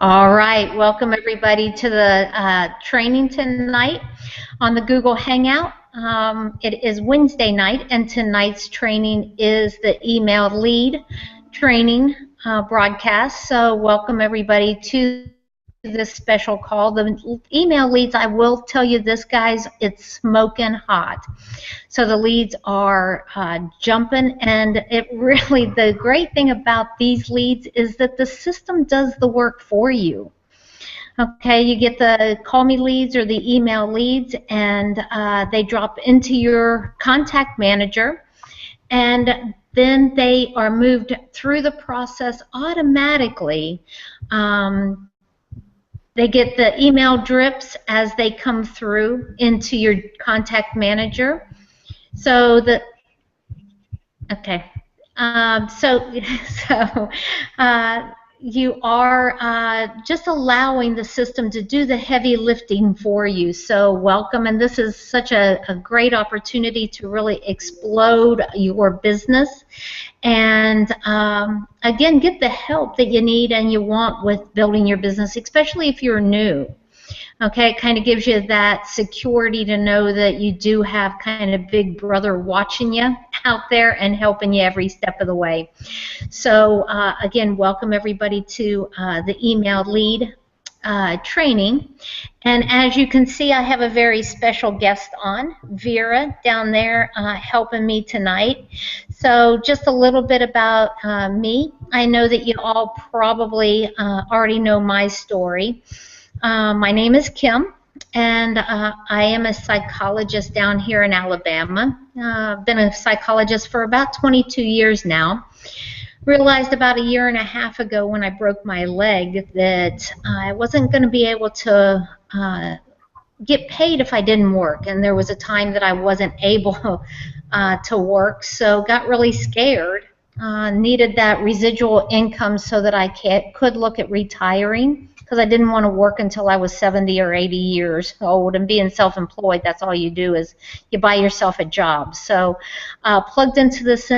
All right, welcome everybody to the training tonight on the Google Hangout. It is Wednesday night, and tonight's training is the email lead training broadcast. So welcome everybody to this special call. The email leads, I will tell you this, guys, it's smoking hot. So the leads are jumping, and it really, the great thing about these leads is that the system does the work for you. Okay, you get the call me leads or the email leads, and they drop into your contact manager, and then they are moved through the process automatically. They get the email drips as they come through into your contact manager. So okay. So, so you are just allowing the system to do the heavy lifting for you. So welcome, and this is such a great opportunity to really explode your business and again, get the help that you need and you want with building your business, especially if you're new. Okay, it kind of gives you that security to know that you do have kind of Big Brother watching you out there and helping you every step of the way. So again, welcome everybody to the email lead training. And as you can see, I have a very special guest on, Vera, down there helping me tonight. So just a little bit about me. I know that you all probably already know my story. My name is Kim, and I am a psychologist down here in Alabama. I've been a psychologist for about 22 years now. Realized about a year and a half ago when I broke my leg that I wasn't going to be able to get paid if I didn't work, and there was a time that I wasn't able to work, so got really scared. Needed that residual income so that I could look at retiring, because I didn't want to work until I was 70 or 80 years old, and being self-employed, that's all you do is you buy yourself a job. So plugged into this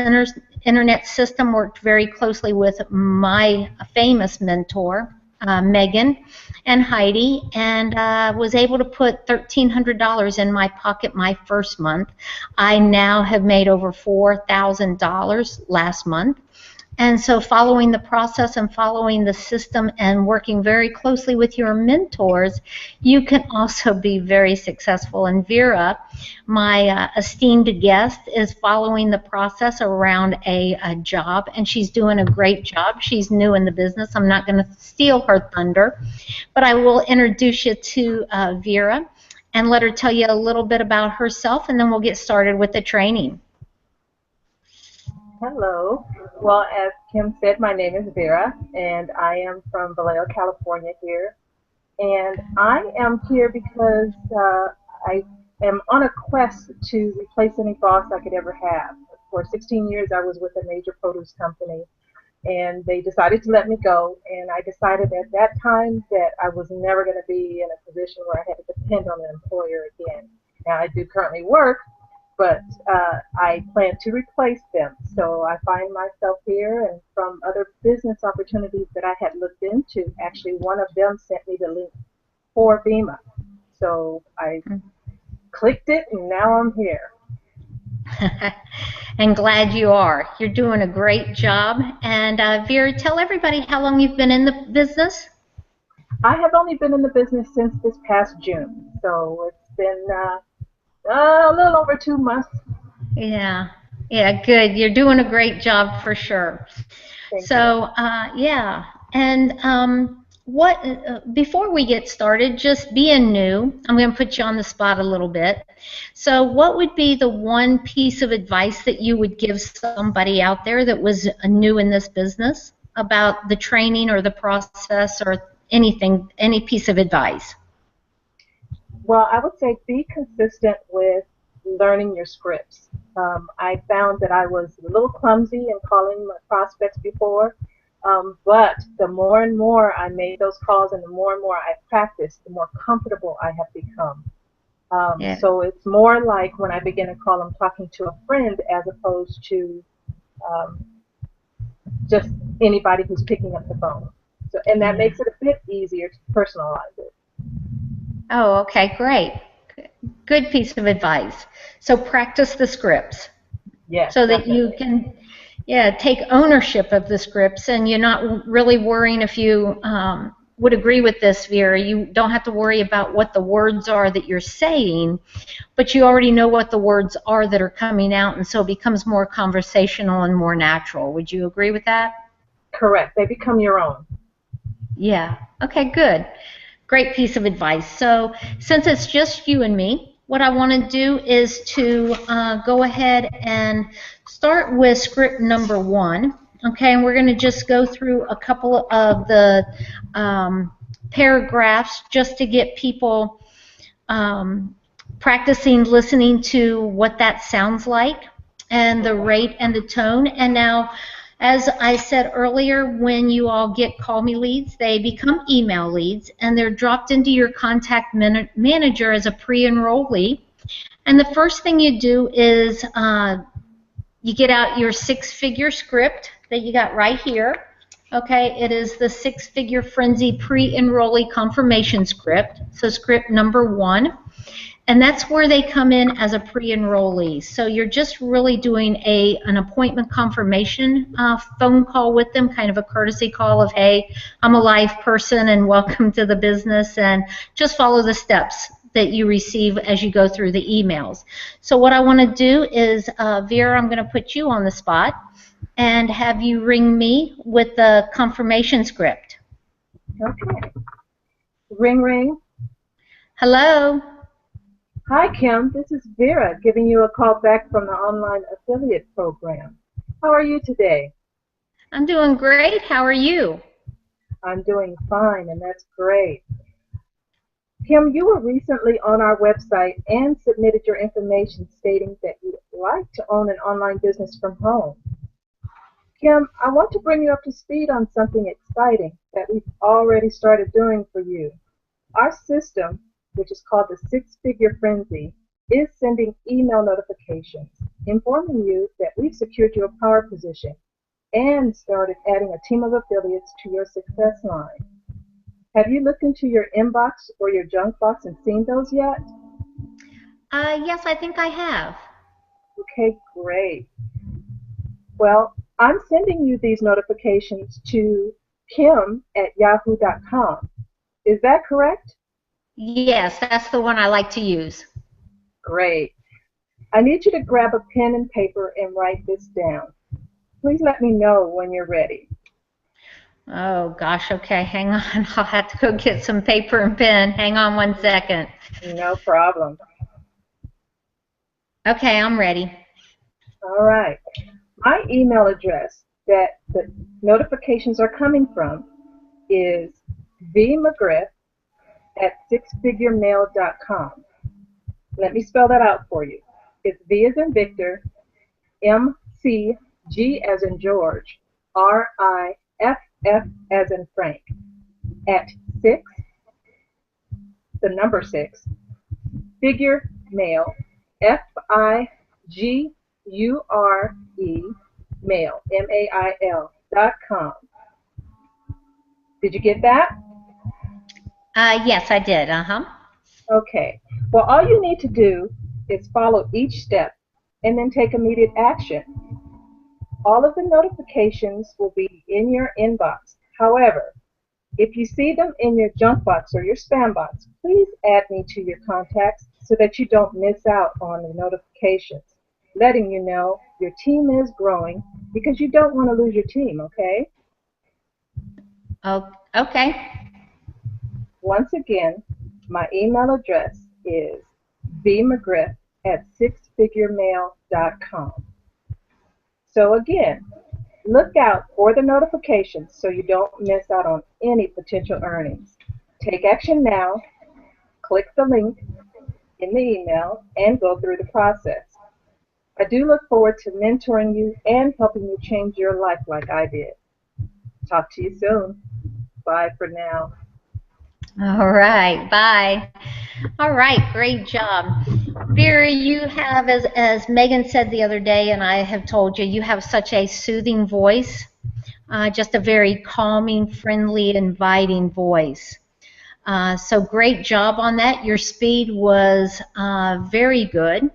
internet system, worked very closely with my famous mentor, Megan and Heidi, and was able to put $1,300 in my pocket my first month. I now have made over $4,000 last month. And so following the process and following the system and working very closely with your mentors, you can also be very successful. And Vera, my esteemed guest, is following the process around a job, and she's doing a great job. She's new in the business. I'm not going to steal her thunder, but I will introduce you to Vera and let her tell you a little bit about herself, and then we'll get started with the training. Hello. Well, as Kim said, my name is Vera, and I am from Vallejo, California here. And I am here because I am on a quest to replace any boss I could ever have. For 16 years, I was with a major produce company, and they decided to let me go. And I decided at that time that I was never going to be in a position where I had to depend on an employer again. Now, I do currently work, but I plan to replace them. So I find myself here, and from other business opportunities that I had looked into, actually one of them sent me the link for Vemma. So I clicked it, and now I'm here. And glad you are. You're doing a great job. And Vera, tell everybody how long you've been in the business. I have only been in the business since this past June, so it's been a little over 2 months. Yeah, good. You're doing a great job for sure. Thank so, yeah, and before we get started, just being new, I'm going to put you on the spot a little bit. So what would be the one piece of advice that you would give somebody out there that was new in this business about the training or the process or anything, any piece of advice? Well, I would say be consistent with learning your scripts. I found that I was a little clumsy in calling my prospects before, but the more and more I made those calls and the more I practiced, the more comfortable I have become. Yeah. So it's more like when I begin a call, I'm talking to a friend as opposed to just anybody who's picking up the phone. So, and that makes it a bit easier to personalize it. Oh, okay, great. Good piece of advice. So practice the scripts. Yes, so that definitely. you can, yeah, take ownership of the scripts, and you're not really worrying if you would agree with this, Vera. You don't have to worry about what the words are that you're saying, but you already know what the words are that are coming out, and so it becomes more conversational and more natural. Would you agree with that? Correct. They become your own. Yeah. Okay, good. Great piece of advice. So since it's just you and me, what I want to do is to go ahead and start with script number 1. Okay, and we're going to just go through a couple of the paragraphs just to get people practicing listening to what that sounds like and the rate and the tone. And now, as I said earlier, when you all get Call Me leads, they become email leads, and they're dropped into your contact manager as a pre-enrollee. And the first thing you do is you get out your 6-figure script that you got right here. Okay, it is the 6-figure frenzy pre-enrollee confirmation script. So script number 1. And that's where they come in as a pre-enrollee. So you're just really doing an appointment confirmation phone call with them, kind of a courtesy call of, hey, I'm a live person and welcome to the business, and just follow the steps that you receive as you go through the emails. So what I want to do is, Vera, I'm going to put you on the spot and have you ring me with the confirmation script. Okay. Ring, ring. Hello. Hi, Kim. This is Vera giving you a call back from the online affiliate program. How are you today? I'm doing great. How are you? I'm doing fine, and that's great. Kim, you were recently on our website and submitted your information stating that you'd like to own an online business from home. Kim, I want to bring you up to speed on something exciting that we've already started doing for you. Our system, which is called the 6-figure frenzy, is sending email notifications informing you that we've secured you a power position and started adding a team of affiliates to your success line. Have you looked into your inbox or your junk box and seen those yet? Yes, I think I have. Okay, great. Well, I'm sending you these notifications to kim@yahoo.com. Is that correct? Yes, that's the one I like to use. Great. I need you to grab a pen and paper and write this down. Please let me know when you're ready. Oh, gosh, okay, hang on. I'll have to go get some paper and pen. Hang on 1 second. No problem. Okay, I'm ready. All right. My email address that the notifications are coming from is vmcgriff@sixfiguremail.com. Let me spell that out for you. It's V as in Victor, M-C, G as in George, R-I-F-F as in Frank, at 6, the number 6, figure mail, F-I-G-U-R-E, mail, M-A-I-L.com. Did you get that? Yes, I did. Okay. Well, all you need to do is follow each step and then take immediate action. All of the notifications will be in your inbox. However, if you see them in your junk box or your spam box, please add me to your contacts so that you don't miss out on the notifications, letting you know your team is growing, because you don't want to lose your team, okay? Oh, okay. Once again, my email address is vmcgriff@sixfiguremail.com. So again, look out for the notifications so you don't miss out on any potential earnings. Take action now, click the link in the email, and go through the process. I do look forward to mentoring you and helping you change your life like I did. Talk to you soon. Bye for now. All right, bye. All right, great job. Vera, you have, as Megan said the other day, and I have told you, you have such a soothing voice. just a very calming, friendly, inviting voice. So great job on that. Your speed was very good.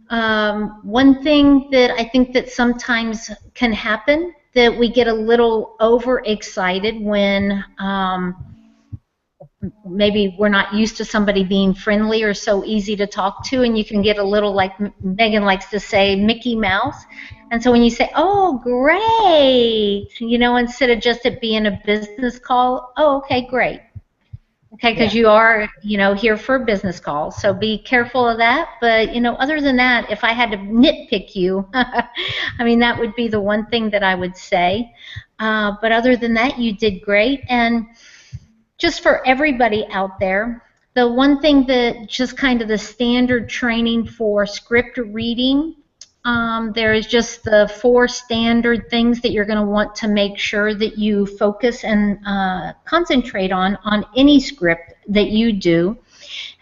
One thing that I think that sometimes can happen, that we get a little overexcited when maybe we're not used to somebody being friendly or so easy to talk to, and you can get a little, like Megan likes to say, Mickey Mouse. And so when you say, oh, great, you know, instead of just it being a business call, oh, okay, great. Okay, because you are, you know, here for a business call, so be careful of that. But, you know, other than that, if I had to nitpick you, I mean, that would be the one thing that I would say. But other than that, you did great. And just for everybody out there, the one thing that just kind of the standard training for script reading, there is just the 4 standard things that you're going to want to make sure that you focus and concentrate on any script that you do.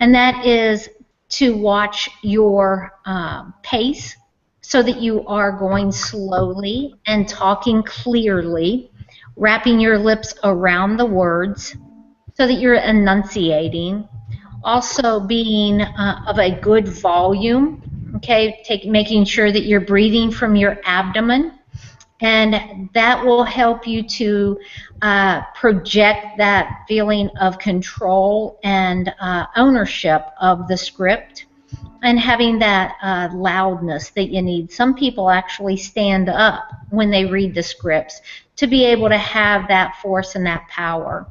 And that is to watch your pace, so that you are going slowly and talking clearly, wrapping your lips around the words so that you're enunciating. Also being of a good volume. Okay, making sure that you're breathing from your abdomen, and that will help you to project that feeling of control and ownership of the script, and having that loudness that you need. Some people actually stand up when they read the scripts to be able to have that force and that power.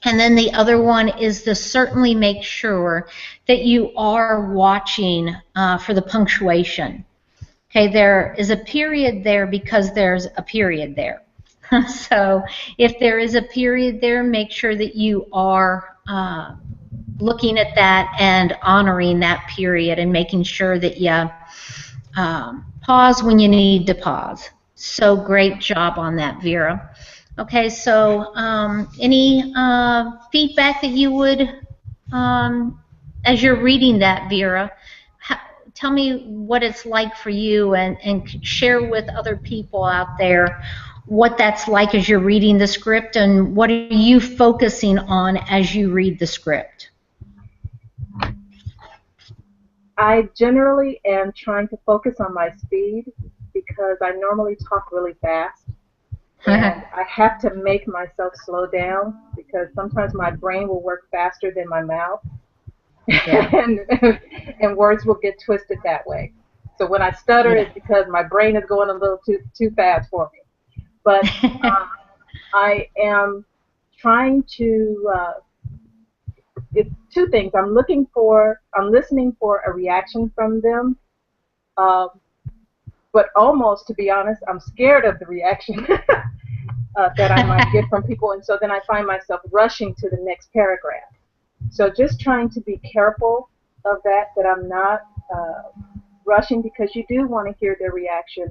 And then the other one is to certainly make sure that you are watching for the punctuation. Okay, there is a period there because there's a period there. So if there is a period there, make sure that you are looking at that and honoring that period and making sure that you pause when you need to pause. So great job on that, Vera. Okay, so any feedback that you would, as you're reading that, Vera, tell me what it's like for you, and share with other people out there what that's like as you're reading the script, and what are you focusing on as you read the script? I generally am trying to focus on my speed because I normally talk really fast. And I have to make myself slow down because sometimes my brain will work faster than my mouth. Yeah. and words will get twisted that way. So when I stutter, it's because my brain is going a little too fast for me. But I am trying to, it's 2 things. I'm listening for a reaction from them. But almost, to be honest, I'm scared of the reaction that I might get from people, and so then I find myself rushing to the next paragraph. So just trying to be careful of that I'm not rushing, because you do want to hear their reaction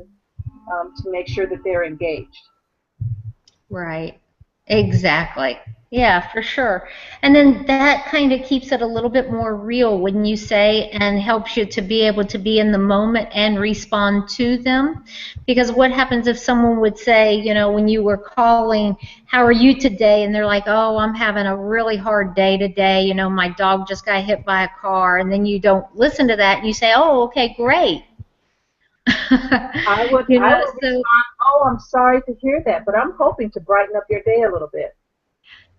to make sure that they're engaged. Right. Exactly. Yeah, for sure. And then that kind of keeps it a little bit more real, wouldn't you say, and helps you to be able to be in the moment and respond to them. Because what happens if someone would say, you know, when you were calling, how are you today? And they're like, oh, I'm having a really hard day today. You know, my dog just got hit by a car. And then you don't listen to that and you say, oh, okay, great. I would respond, oh, I'm sorry to hear that, but I'm hoping to brighten up your day a little bit.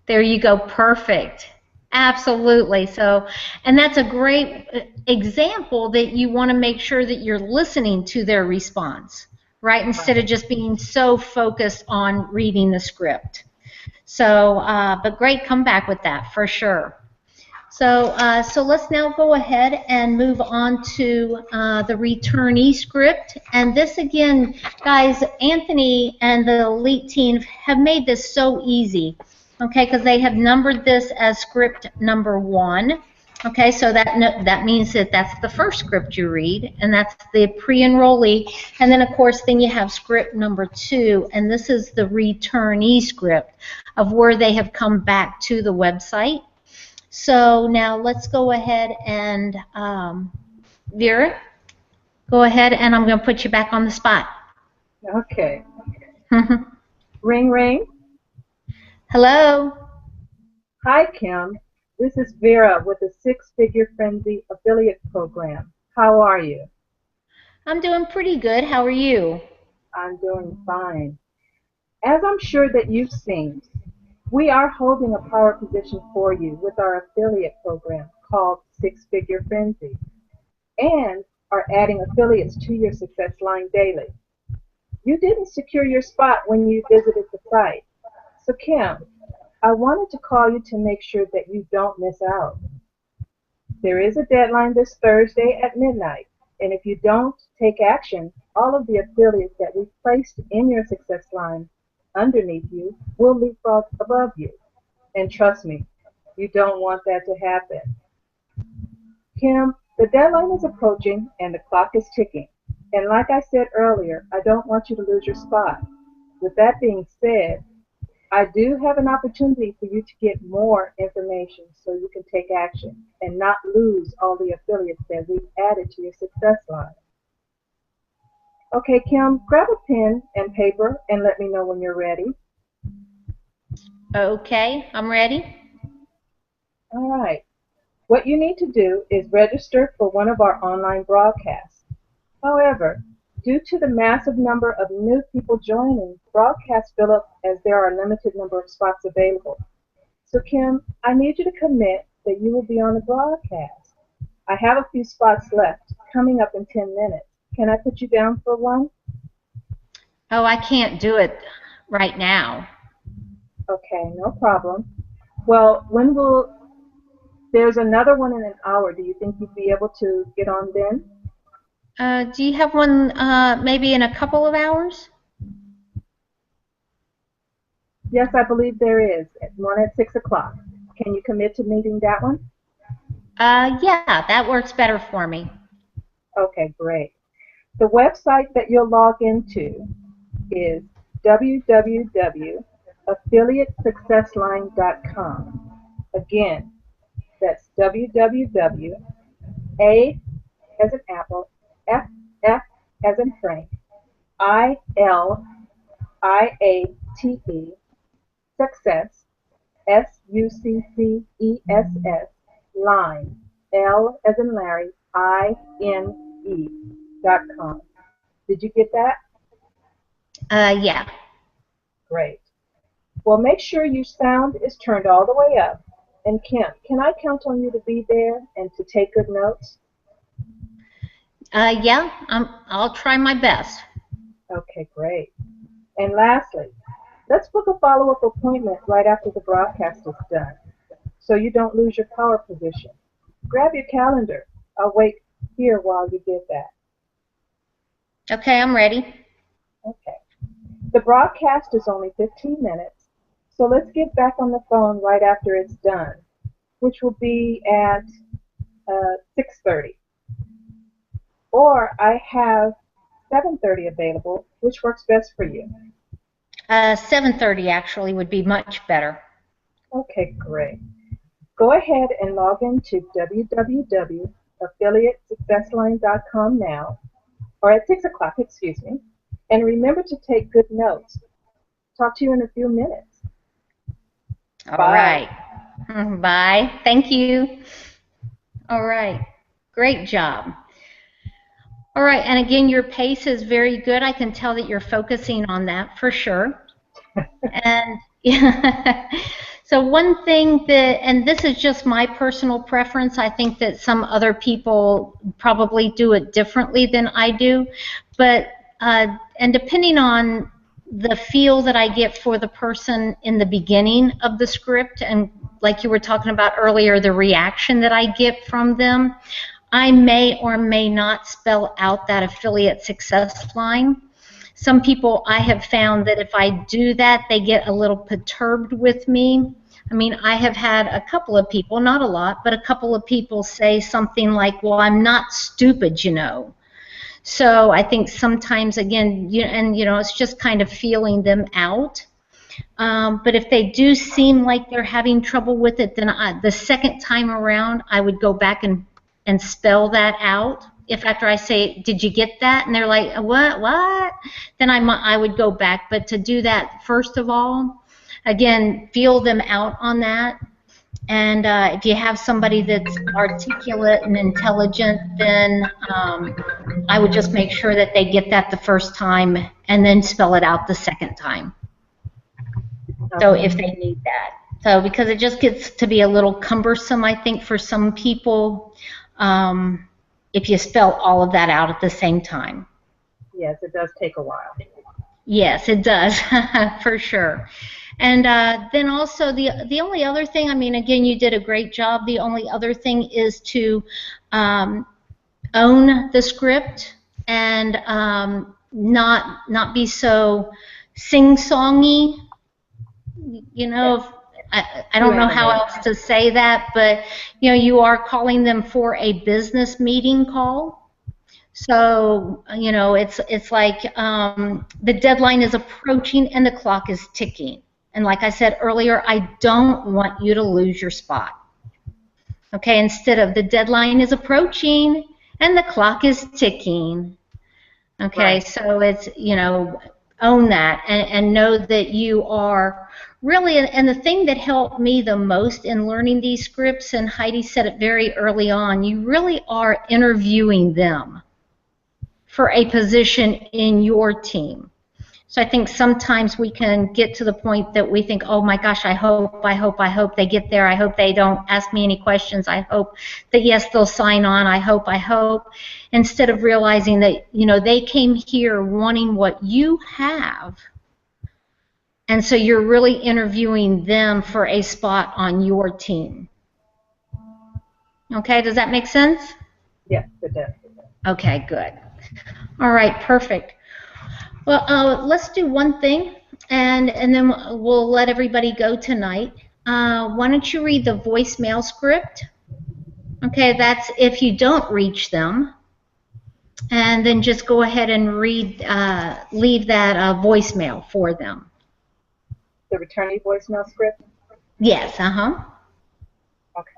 There you go. Perfect. Absolutely. So, and that's a great example that you want to make sure that you're listening to their response, right? Instead of just being so focused on reading the script. So, but great comeback with that for sure. So, so let's now go ahead and move on to the returnee script. And this again, guys, Anthony and the elite team have made this so easy. Okay, because they have numbered this as script number 1. Okay, so that means that that's the first script you read, and that's the pre-enrollee. And then, of course, then you have script number 2, and this is the returnee script of where they have come back to the website. So now let's go ahead and, Vera, go ahead, and I'm going to put you back on the spot. Okay. Ring, ring. Hello. Hi, Kim. This is Vera with the Six Figure Frenzy affiliate program. How are you? I'm doing pretty good. How are you? I'm doing fine. As I'm sure that you've seen, we are holding a power position for you with our affiliate program called Six Figure Frenzy and are adding affiliates to your success line daily. You didn't secure your spot when you visited the site. So, Kim, I wanted to call you to make sure that you don't miss out. There is a deadline this Thursday at midnight, and if you don't take action, all of the affiliates that we've placed in your success line underneath you will leapfrog above you. And trust me, you don't want that to happen. Kim, the deadline is approaching and the clock is ticking. And like I said earlier, I don't want you to lose your spot. With that being said, I do have an opportunity for you to get more information so you can take action and not lose all the affiliates that we've added to your success line. Okay, Kim, grab a pen and paper and let me know when you're ready. Okay, I'm ready. All right. What you need to do is register for one of our online broadcasts. However, due to the massive number of new people joining, broadcasts fill up as there are a limited number of spots available. So Kim, I need you to commit that you will be on the broadcast. I have a few spots left, coming up in 10 minutes. Can I put you down for one? Oh, I can't do it right now. Okay, no problem. Well, there's another one in an hour. Do you think you'd be able to get on then? Do you have one maybe in a couple of hours? Yes, I believe there is. One at 6 o'clock. Can you commit to meeting that one? Yeah, that works better for me. Okay, great. The website that you'll log into is www.affiliatesuccessline.com. Again, that's www.a as in apple, f as in Frank, ILIATE, success, SUCCESS, line, L as in Larry, INE.com. Did you get that? Yeah. Great. Well, make sure your sound is turned all the way up. And Kim, can I count on you to be there and to take good notes? Yeah, I'll try my best. Okay, great. And lastly, let's book a follow-up appointment right after the broadcast is done so you don't lose your power position. Grab your calendar. I'll wait here while you get that. Okay, I'm ready. Okay. The broadcast is only 15 minutes, so let's get back on the phone right after it's done, which will be at 6:30. Or I have 7:30 available, which works best for you. 7:30 actually would be much better. Okay, great. Go ahead and log into www.affiliatesuccessline.com now, or at 6 o'clock, excuse me, and remember to take good notes. Talk to you in a few minutes. All Bye. right. Bye. Thank you. All right. Great job. All right, and again, your pace is very good. I can tell that you're focusing on that for sure. And yeah, so one thing that, and this is just my personal preference, I think that some other people probably do it differently than I do, but, and depending on the feel that I get for the person in the beginning of the script, and like you were talking about earlier, the reaction that I get from them, I may or may not spell out that affiliate success line. Some people I have found that if I do that, they get a little perturbed with me. I mean, I have had a couple of people, not a lot, but a couple of people say something like, well, I'm not stupid, you know. So I think sometimes, again, it's just kind of feeling them out. But if they do seem like they're having trouble with it, then the second time around, I would go back and spell that out. if after I say, did you get that? And they're like, what? Then I would go back. But to do that, first of all, again, feel them out on that. And if you have somebody that's articulate and intelligent, then I would just make sure that they get that the first time and then spell it out the second time. Okay. So if they need that. So because it just gets to be a little cumbersome, I think, for some people, if you spell all of that out at the same time. Yes, it does take a while. Yes, it does, for sure. And then also the only other thing, I mean, again, you did a great job. The only other thing is to own the script and not be so sing-songy. You know, I don't know how else to say that, but you know, you are calling them for a business meeting call. So, you know, it's like the deadline is approaching and the clock is ticking. And like I said earlier, I don't want you to lose your spot. Okay, instead of the deadline is approaching and the clock is ticking. Okay, right. So it's, you know, own that and know that you are really, and the thing that helped me the most in learning these scripts, and Heidi said it very early on, you really are interviewing them for a position in your team. So I think sometimes we can get to the point that we think, oh my gosh, I hope they get there. I hope they don't ask me any questions. I hope that, yes, they'll sign on. I hope. Instead of realizing that, you know, they came here wanting what you have. And so you're really interviewing them for a spot on your team. Okay, does that make sense? Yes, it does. Okay, good. All right, perfect. Well, let's do one thing, and then we'll let everybody go tonight. Why don't you read the voicemail script? Okay, that's if you don't reach them. And then just go ahead and leave that voicemail for them. The returnee voicemail script? Yes, uh-huh. Okay.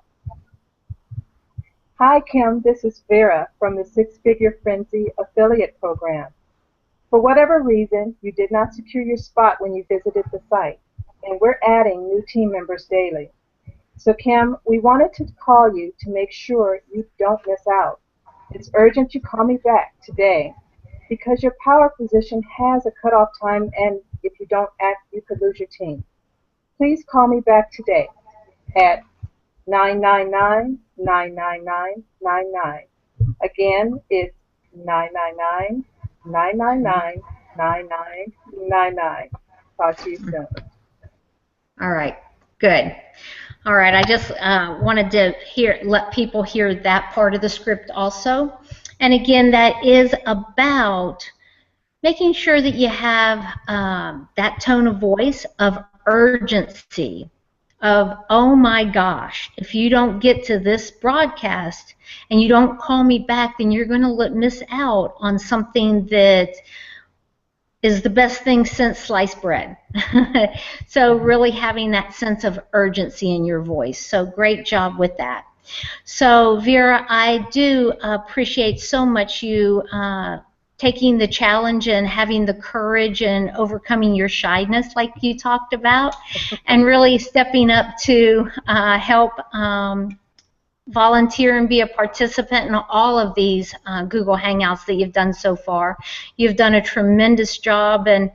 Hi, Kim. This is Vera from the Six Figure Frenzy affiliate program. For whatever reason, you did not secure your spot when you visited the site, and we're adding new team members daily. So, Kim, we wanted to call you to make sure you don't miss out. It's urgent you call me back today because your power position has a cutoff time, and if you don't act, you could lose your team. Please call me back today at 999-999-99. Again, it's 999-999-9999. Talk to you soon. All right, good. All right, I just wanted to let people hear that part of the script also. And again, that is about making sure that you have that tone of voice of urgency, of, oh my gosh, if you don't get to this broadcast and you don't call me back, then you're going to miss out on something that is the best thing since sliced bread. So really having that sense of urgency in your voice. So great job with that. So Vera, I do appreciate so much you taking the challenge and having the courage and overcoming your shyness like you talked about, and really stepping up to help volunteer and be a participant in all of these Google Hangouts that you've done so far. You've done a tremendous job, and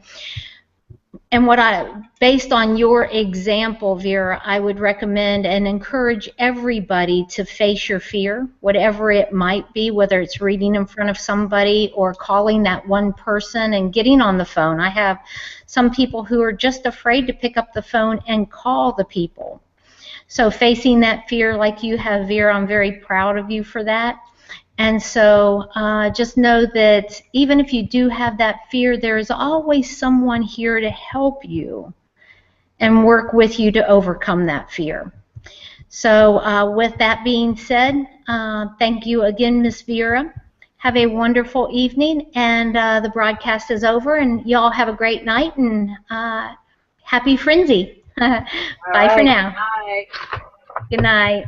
based on your example, Vera, I would recommend and encourage everybody to face your fear, whatever it might be, whether it's reading in front of somebody or calling that one person and getting on the phone. I have some people who are just afraid to pick up the phone and call the people. So facing that fear like you have, Vera, I'm very proud of you for that. And so just know that even if you do have that fear, there is always someone here to help you and work with you to overcome that fear. So with that being said, thank you again, Miss Vera. Have a wonderful evening, and the broadcast is over, and y'all have a great night, and happy Frenzy. Bye for now. Bye. Good night.